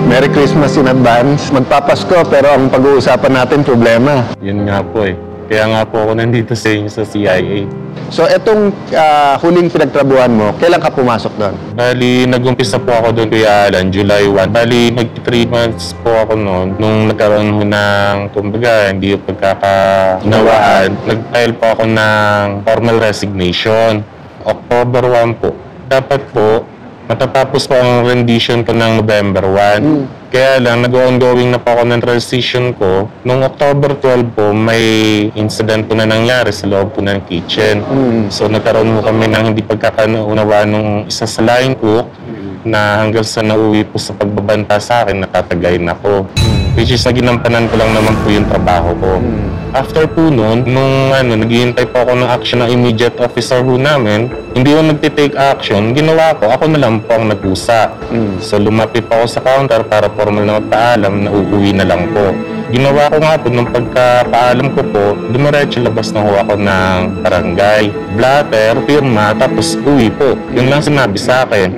Merry Christmas in advance. Magpapasko pero ang pag-uusapan natin problema. Yun nga po eh. Kaya nga po ako nandito sa inyo sa CIA. So etong huling pinagtrabuhan mo, kailan ka pumasok doon? Bali, nag-umpisa po ako doon Kuya Alan, July 1. Bali, mag-3 months po ako noon. Nung nagkaroon ho ng, kumbaga, hindi yung pagkakanawaan, nag-file po ako ng formal resignation. October 1 po. Dapat po, matatapos po ang rendition ko ng November 1. Kaya lang, nag-ongoing na po ako ng transition ko. Noong October 12 po, may incident po na nangyari sa loob po ng kitchen. So, nagkaroon mo kami ng hindi pagkakaunawaan ng isa sa line cook na hanggang sa nauwi po sa pagbabanta sa akin, natatagayin ako. Which is, naginampanan ko lang naman po yung trabaho ko. After po nun, nung naghihintay po ako ng action ng immediate officer ho namin, hindi ko nagtitake action, ginawa ko, ako na lang po ang nag-usa. So lumapit po ako sa counter para formal na magpaalam na uuwi na lang po. Ginawa ko nga po, nung pagkapaalam ko po, dumiretso labas na ho ako ng barangay, blatter, firma, tapos uwi po. Yun lang sinabi sa akin.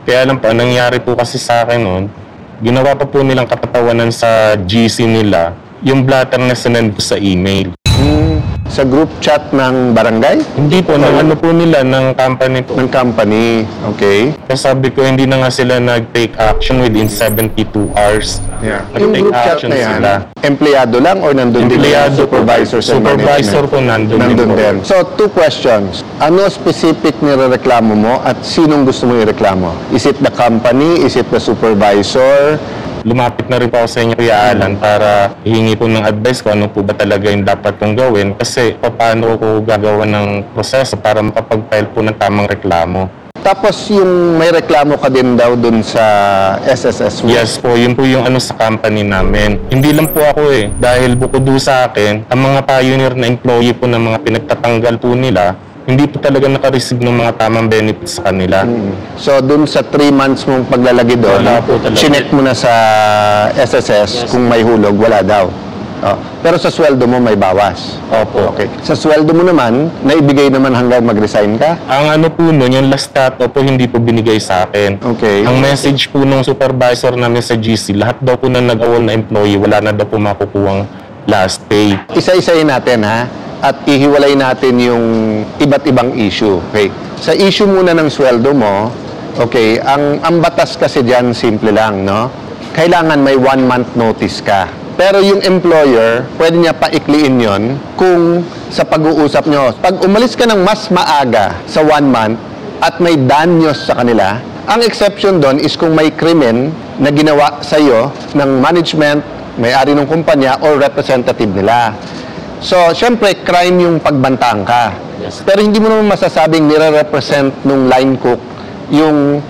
Kaya lang po, nangyari po kasi sa akin nun, ginawa pa po nilang katatawanan sa GC nila, yung blatter na sinend ko sa email. Sa group chat ng barangay? Hindi po, ano po nila, ng company po. Ng company, okay. Kasi sabi ko, hindi na nga sila nag-take action within 72 hours. Yung Nag-take group chat action na yan, sila. empleyado lang or nandun din Empleyado po. supervisors and Supervisor management? po nandun Nandun din din. po. So, 2 questions. Ano specific nirereklamo mo at sinong gusto mo ireklamo? Is it the company? Is it the supervisor? Lumapit na rin po ako sa inyo, Kuya Alan, para hihingi po ng advice ko ano po ba talaga yung dapat kong gawin kasi paano ko gagawa ng proseso para makapag-file po ng tamang reklamo. Tapos yung may reklamo ka din daw dun sa SSS mo? Yes po, yun po yung ano sa company namin. Hindi lang po ako eh, dahil bukod doon sa akin, ang mga pioneer na employee po ng mga pinagtatanggal po nila, hindi po talaga naka-receive ng mga tamang benefits sa kanila. So, dun sa 3 months mong paglalagay doon, Wala po talaga. chinek mo na sa SSS kung may hulog, wala daw. Oh. Pero sa sweldo mo may bawas. Opo. Okay. Sa sweldo mo naman, naibigay naman hanggang mag-resign ka? Ang ano po nun, yung last cut-off po hindi po binigay sa akin. Okay. Ang message po ng supervisor namin sa GC, lahat daw po na nag-awol na employee, wala na daw po makukuhang last pay. Isa-isayin natin, ha? At ihiwalay natin yung iba't ibang issue. Okay. Sa issue muna ng sweldo mo, okay, ang batas kasi diyan simple lang, no? Kailangan may 1 month notice ka. Pero yung employer, pwede niya paikliin yon kung sa pag-uusap nyo. Pag umalis ka ng mas maaga sa 1 month at may danyos sa kanila, ang exception doon is kung may krimen na ginawa sa iyo ng management, may-ari ng kumpanya or representative nila. So, syempre, crime yung pagbantaan ka. Yes. Pero hindi mo naman masasabing nire-represent nung line cook yung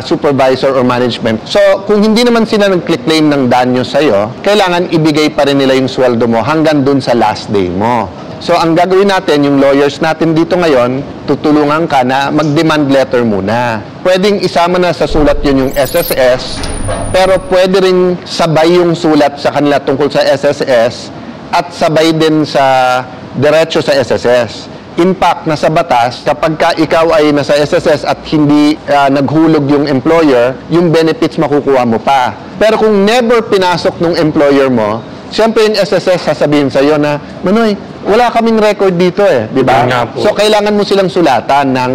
supervisor or management. So, kung hindi naman sila nag-claim ng danyo sa'yo, kailangan ibigay pa rin nila yung sweldo mo hanggang dun sa last day mo. So, ang gagawin natin, yung lawyers natin dito ngayon, tutulungan ka na mag-demand letter muna. Pwedeng isama na sa sulat yun yung SSS, pero pwede rin sabay yung sulat sa kanila tungkol sa SSS at sabay din sa diretso sa SSS. In fact, nasa batas, kapag ka ikaw ay nasa SSS at hindi naghulog yung employer, yung benefits makukuha mo pa. Pero kung never pinasok ng employer mo, siyempre yung SSS sasabihin sa'yo na, Manoy, wala kaming record dito eh, di ba? So, kailangan mo silang sulatan ng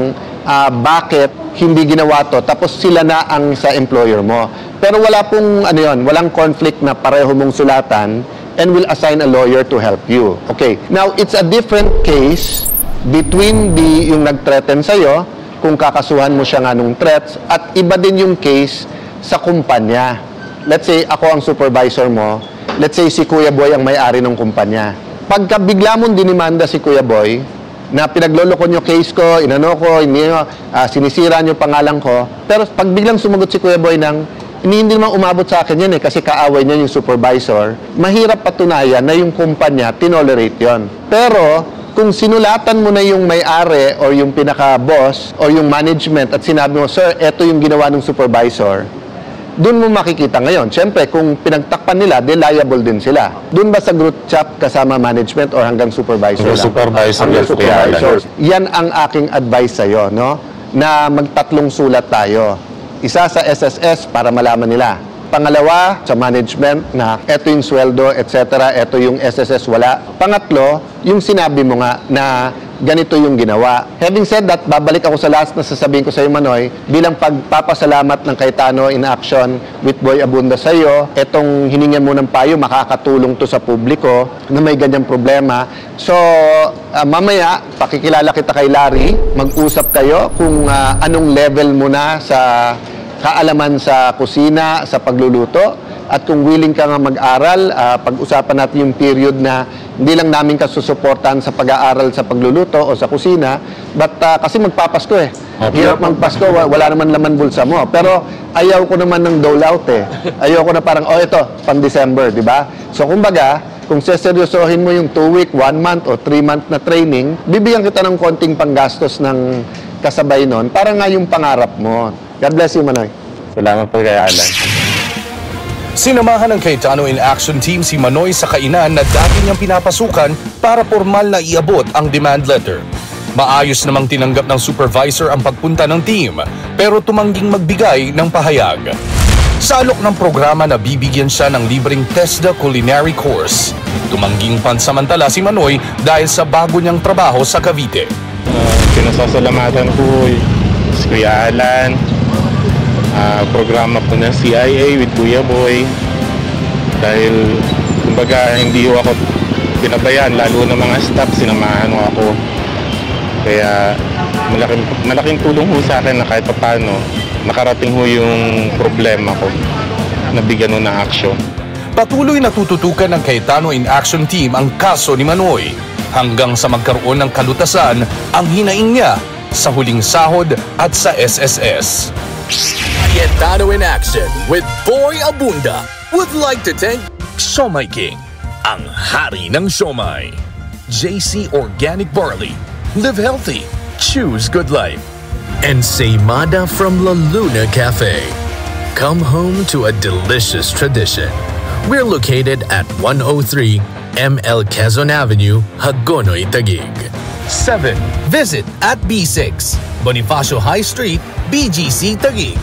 bakit hindi ginawa to, tapos sila na ang sa employer mo. Pero wala pong, walang conflict na pareho mong sulatan and will assign a lawyer to help you. Okay. Now, it's a different case between yung nag-threaten sa'yo, kung kakasuhan mo siya nga nung threats, at iba din yung case sa kumpanya. Let's say, ako ang supervisor mo. Let's say, si Kuya Boy ang may-ari ng kumpanya. Pagka bigla mong dinimanda si Kuya Boy, na pinagloloko nyo case ko, sinisira nyo pangalan ko, pero pag biglang sumagot si Kuya Boy ng, hindi naman umabot sa akin yan kasi kaaway niya yung supervisor, mahirap patunayan na yung kumpanya tinolerate yon. Pero, kung sinulatan mo na yung may-ari or yung pinaka-boss or yung management at sinabi mo, sir, eto yung ginawa ng supervisor, doon mo makikita ngayon. Siyempre, kung pinagtakpan nila, liable din sila. Doon ba sa group chat kasama management or hanggang supervisor lang? Supervisor. Hanggang supervisor. Yan ang aking advice sa'yo, no? Na magtatlong sulat tayo. Isa sa SSS para malaman nila. Pangalawa, sa management na eto yung sweldo, etc., eto yung SSS wala. Pangatlo, yung sinabi mo nga na ganito yung ginawa. Having said that, babalik ako sa last na sasabihin ko sa iyo, Manoy, bilang pagpapasalamat ng Cayetano in Action with Boy Abunda sa iyo, etong hiningan mo ng payo, makakatulong to sa publiko na may ganyang problema. So, mamaya, pakikilala kita kay Larry, mag-usap kayo kung anong level mo na sa kaalaman sa kusina, sa pagluluto, at kung willing ka nga mag-aral, pag-usapan natin yung period na hindi lang namin ka susuportahan sa pag-aaral sa pagluluto o sa kusina, but kasi magpapasko eh. Hirap magpasko, wala naman laman bulsa mo. Pero ayaw ko naman ng dole out eh. Ayaw ko na parang, ito, pang-December, di ba? So kumbaga, kung seseryosohin mo yung 2-week, 1 month o 3 month na training, bibigyan kita ng konting panggastos ng kasabay nun para nga yung pangarap mo. God bless you, Manoy. Salamat po kay Alan. Sinamahan ng Cayetano in Action team si Manoy sa kainan na dati niyang pinapasukan para formal na iabot ang demand letter. Maayos namang tinanggap ng supervisor ang pagpunta ng team, pero tumangging magbigay ng pahayag. Sa alok ng programa na bibigyan siya ng libreng TESDA Culinary Course. Tumangging pansamantala si Manoy dahil sa bago niyang trabaho sa Cavite. Pinasasalamatan ko si Kuya Alan, programa po ng CIA with Kuya Boy, dahil kumbaga hindi ako pinabayaan, lalo na mga staff, sinamahan ako. Kaya malaking tulong ho sa akin na kahit paano nakarating ho yung problema ko, nabigyan ho ng action. Patuloy na tututukan ng Cayetano in Action team ang kaso ni Manoy hanggang sa magkaroon ng kalutasan ang hinaing niya sa huling sahod at sa SSS. Cayetano in Action with Boy Abunda would like to thank Siomai King, ang hari ng siomai. JC Organic Barley, live healthy, choose good life. And Seimada from La Luna Cafe. Come home to a delicious tradition. We're located at 103 ML Quezon Avenue, Hagonoy, Taguig. 7. Visit at B6, Bonifacio High Street, BGC, Taguig.